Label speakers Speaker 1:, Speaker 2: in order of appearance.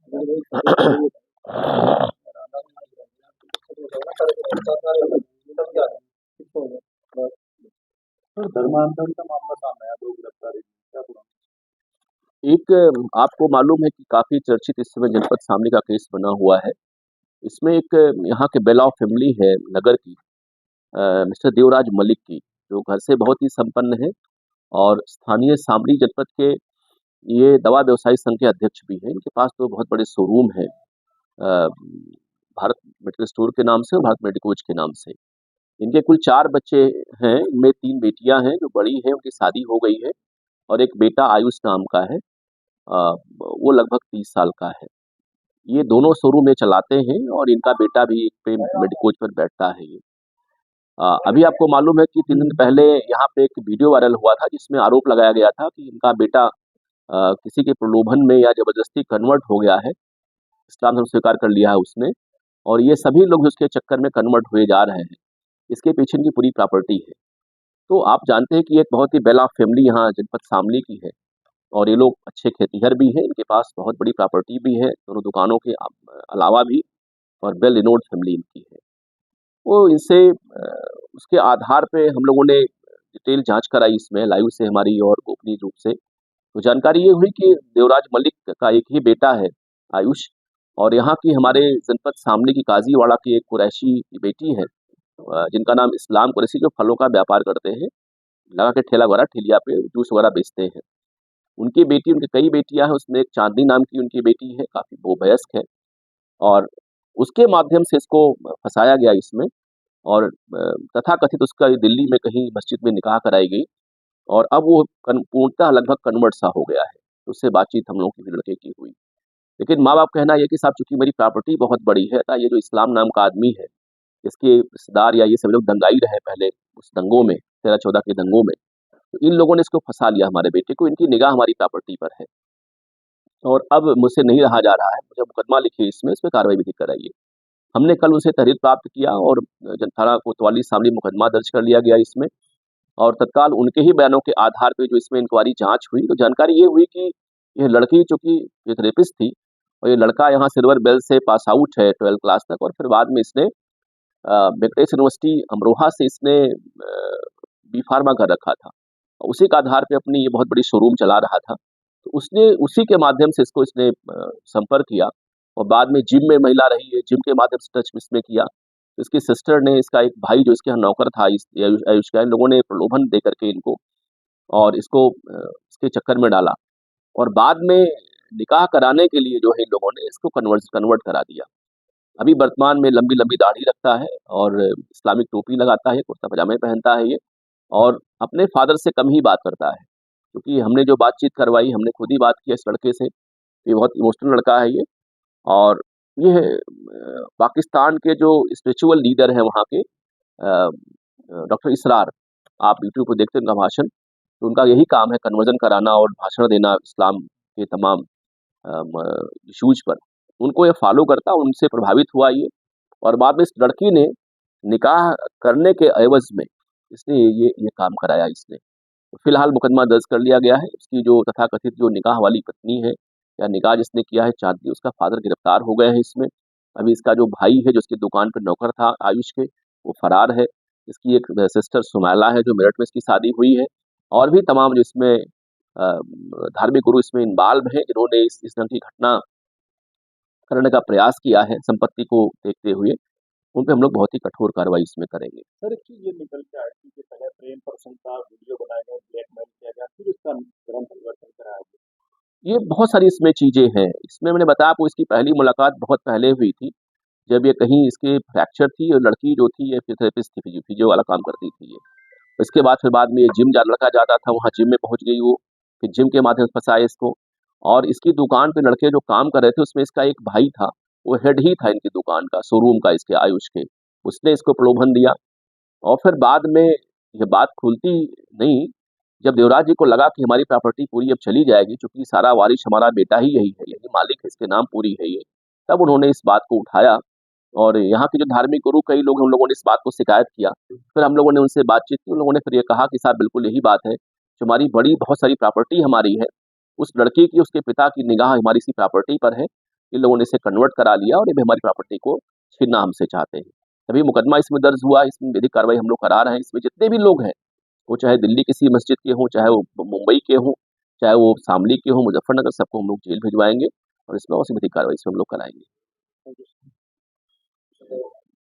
Speaker 1: Sir धर्मांतरण का मामला सामने आया, 2 गिरफ्तारी क्या पूरा?
Speaker 2: एक आपको मालूम है कि काफ़ी चर्चित इस समय जनपद शामली का केस बना हुआ है। इसमें एक यहाँ के बेलॉ फैमिली है नगर की, मिस्टर देवराज मलिक की, जो घर से बहुत ही संपन्न है और स्थानीय शामली जनपद के ये दवा व्यवसायी संघ के अध्यक्ष भी हैं। इनके पास तो बहुत बड़े शोरूम हैं, भारत मेडिकल स्टोर के नाम से और भारत मेडिकोज के नाम से। इनके कुल 4 बच्चे हैं, इनमें 3 बेटियां हैं, जो बड़ी है उनकी शादी हो गई है और एक बेटा आयुष नाम का है, वो लगभग 30 साल का है। ये दोनों शोरूम में चलाते हैं और इनका बेटा भी एक पे मेडिकोज पर बैठता है ये। अभी आपको मालूम है कि 3 दिन पहले यहाँ पे एक वीडियो वायरल हुआ था जिसमें आरोप लगाया गया था कि इनका बेटा किसी के प्रलोभन में या जबरदस्ती कन्वर्ट हो गया है, इस्लाम धर्म स्वीकार कर लिया है उसने, और ये सभी लोग भी उसके चक्कर में कन्वर्ट हुए जा रहे हैं। इसके पीछे इनकी पूरी प्रॉपर्टी है। तो आप जानते हैं कि एक बहुत ही बेला फैमिली यहाँ जनपद शामली की है और ये लोग अच्छे खेतीहर भी हैं, इनके पास बहुत बड़ी प्रॉपर्टी भी है, दोनों दुकानों के अलावा भी, और वेल रिनोन्ड फैमिली इनकी है। वो इनसे उसके आधार पे हम लोगों ने डिटेल जांच कराई इसमें लाइव से हमारी और गोपनीय रूप से। तो जानकारी ये हुई कि देवराज मलिक का एक ही बेटा है आयुष, और यहाँ की हमारे जनपद शामली की काजीवाड़ा की एक कुरैशी की बेटी है, जिनका नाम इस्लाम कुरैशी, जो फलों का व्यापार करते हैं, लगा के ठेला वगैरह ठेलिया पे जूस वगैरह बेचते हैं। उनकी बेटी, उनकी कई बेटियां हैं, उसमें एक चांदनी नाम की उनकी बेटी है, काफी वो वयस्क है, और उसके माध्यम से इसको फंसाया गया इसमें, और तथाकथित उसका दिल्ली में कहीं मस्जिद में निकाह कराई गई और अब वो पूर्णतः लगभग कन्वर्ट सा हो गया है। तो उससे बातचीत हम लोगों की लड़के की हुई, लेकिन माँ बाप कहना ये कि साहब चूंकि मेरी प्रॉपर्टी बहुत बड़ी है, ये जो इस्लाम नाम का आदमी है, इसके रिश्तेदार या ये सभी लोग दंगाई रहे पहले उस दंगों में, 13-14 के दंगों में, तो इन लोगों ने इसको फंसा लिया हमारे बेटे को, इनकी निगाह हमारी प्रॉपर्टी पर है और अब मुझसे नहीं रहा जा रहा है, मुझे मुकदमा लिखिए, इसमें इस पर कार्रवाई विधिक कराइए। हमने कल उनसे तहरीर प्राप्त किया और थाना कोतवाली शामली मुकदमा दर्ज कर लिया गया इसमें, और तत्काल उनके ही बयानों के आधार पे जो इसमें इंक्वायरी जांच हुई, तो जानकारी ये हुई कि ये लड़की चूंकि एक रेपिस्ट थी और ये लड़का यहाँ सिल्वर बेल से पास आउट है 12th क्लास तक, और फिर बाद में इसने वेंकटेश यूनिवर्सिटी अमरोहा से इसने बी फार्मा कर रखा था, उसी के आधार पे अपनी ये बहुत बड़ी शोरूम चला रहा था। तो उसने उसी के माध्यम से इसने संपर्क किया और बाद में जिम में महिला रही है, जिम के माध्यम से टच इसमें किया। तो इसकी सिस्टर ने, इसका एक भाई जो इसके यहाँ नौकर था आयुष का, इन लोगों ने प्रलोभन दे करके इनको और इसको इसके चक्कर में डाला और बाद में निकाह कराने के लिए जो है इन लोगों ने इसको कन्वर्ट करा दिया। अभी वर्तमान में लंबी लंबी दाढ़ी रखता है और इस्लामिक टोपी लगाता है, कुर्ता पजामे पहनता है ये, और अपने फादर से कम ही बात करता है, क्योंकि हमने जो बातचीत करवाई, हमने खुद ही बात किया इस लड़के से, ये बहुत इमोशनल लड़का है ये, और ये पाकिस्तान के जो स्पिरिचुअल लीडर हैं वहाँ के, डॉक्टर इसरार, आप यूट्यूब पर देखते हैं उनका भाषण, तो उनका यही काम है कन्वर्जन कराना और भाषण देना इस्लाम के तमाम इशूज पर। उनको ये फॉलो करता, उनसे प्रभावित हुआ ये, और बाद में इस लड़की ने निकाह करने के एवज में इसने ये काम कराया इसने। तो फिलहाल मुकदमा दर्ज कर लिया गया है। उसकी जो तथाकथित जो निकाह वाली पत्नी है या निकाह जिसने किया है चांदनी, उसका फादर गिरफ्तार हो गए हैं इसमें। अभी इसका जो भाई है जो इसकी दुकान पर नौकर था आयुष के, वो फरार है। इसकी एक सिस्टर सुमैला है जो मेरठ में इसकी शादी हुई है, और भी तमाम जो इसमें धार्मिक गुरु इसमें इन्वॉल्व हैं, जिन्होंने इस तरह की घटना करने का प्रयास किया है संपत्ति को देखते हुए, उन पे हम लोग बहुत ही कठोर कार्रवाई इसमें करेंगे।
Speaker 1: सर कि ये निकल के आया कि पहले प्रेम प्रसंग का वीडियो बनाया गया, ब्लैकमेल किया गया, फिर इसका धर्म परिवर्तन कराया गया।
Speaker 2: ये बहुत सारी इसमें चीजें हैं। इसमें मैंने बताया आपको, इसकी पहली मुलाकात बहुत पहले हुई थी, जब ये कहीं इसके फ्रैक्चर थी और लड़की जो थी ये फिजियोथेरेपिस्ट थी, फिजियो वाला काम करती थी ये। इसके बाद में ये जिम लड़का जाता था, वहाँ जिम में पहुंच गई वो, फिर जिम के माध्यम से फंसाए इसको, और इसकी दुकान पे लड़के जो काम कर रहे थे उसमें इसका एक भाई था, वो हेड ही था इनकी दुकान का, शोरूम का, इसके आयुष के। उसने इसको प्रलोभन दिया और फिर बाद में ये बात खुलती नहीं, जब देवराज जी को लगा कि हमारी प्रॉपर्टी पूरी अब चली जाएगी, चूंकि सारा वारिश हमारा बेटा ही यही है, यही मालिक है, इसके नाम पूरी है ये, तब उन्होंने इस बात को उठाया और यहाँ के जो धार्मिक गुरु कई लोग, हम लोगों ने इस बात को शिकायत किया। फिर हम लोगों ने उनसे बातचीत की, उन लोगों ने फिर ये कहा कि साहब बिल्कुल यही बात है, जो हमारी बहुत सारी प्रॉपर्टी हमारी है, उस लड़के की, उसके पिता की निगाह हमारी इसी प्रॉपर्टी पर है, इन लोगों ने इसे कन्वर्ट करा लिया और ये भी हमारी प्रॉपर्टी को छीनना हमसे चाहते हैं। तभी मुकदमा इसमें दर्ज हुआ, इसमें विधिक कार्रवाई हम लोग करा रहे हैं। इसमें जितने भी लोग हैं, वो चाहे दिल्ली किसी मस्जिद के हों, चाहे वो मुंबई के हों, चाहे वो शामली के हों, मुजफ्फरनगर, सबको हम लोग जेल भिजवाएंगे और इसमें और सी विधिक कार्रवाई इसमें हम लोग कराएंगे।
Speaker 1: Thank you.